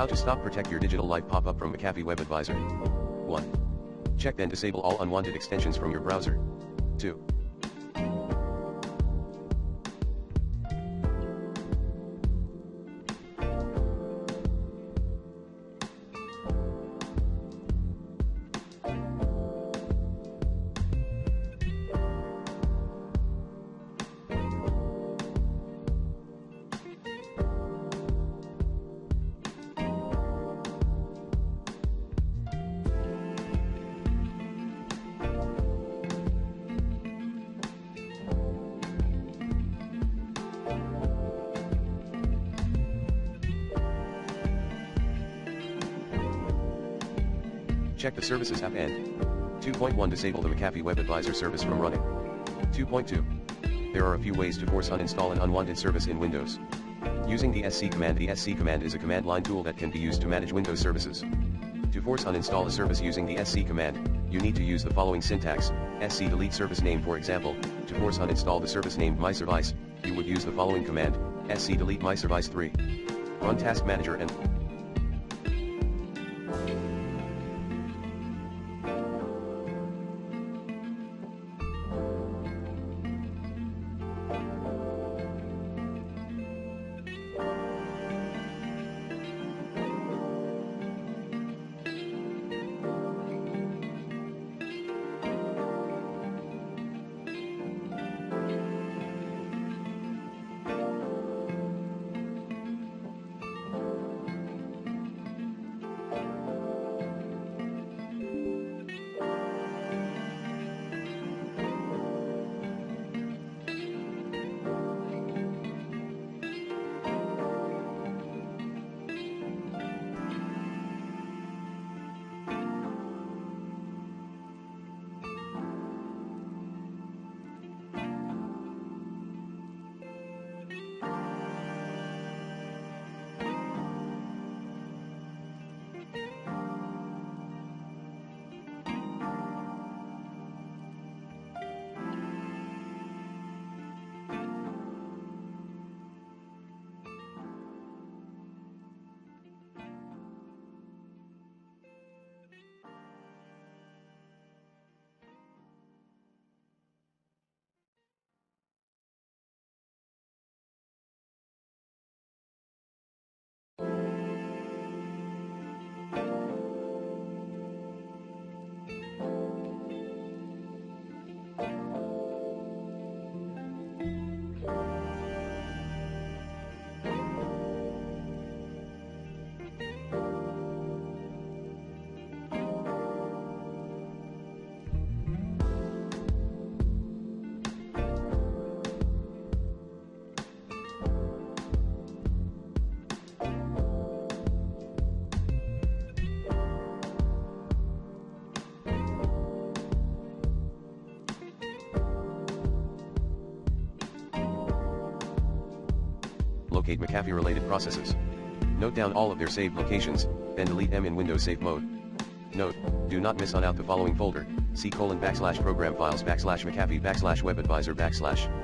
How to stop protect your digital life pop-up from McAfee WebAdvisor. 1. Check and disable all unwanted extensions from your browser. 2. Check the Services app and 2.1 Disable the McAfee WebAdvisor service from running. 2.2 There are a few ways to force uninstall an unwanted service in Windows. Using the SC command. The SC command is a command line tool that can be used to manage Windows services. To force uninstall a service using the SC command, you need to use the following syntax: SC delete service name. For example, to force uninstall the service named MyService, you would use the following command: SC delete MyService 3. Run Task Manager and locate McAfee-related processes. Note down all of their saved locations, then delete them in Windows Safe Mode. Note: do not miss out the following folder: C:/program files /McAfee /WebAdvisor /.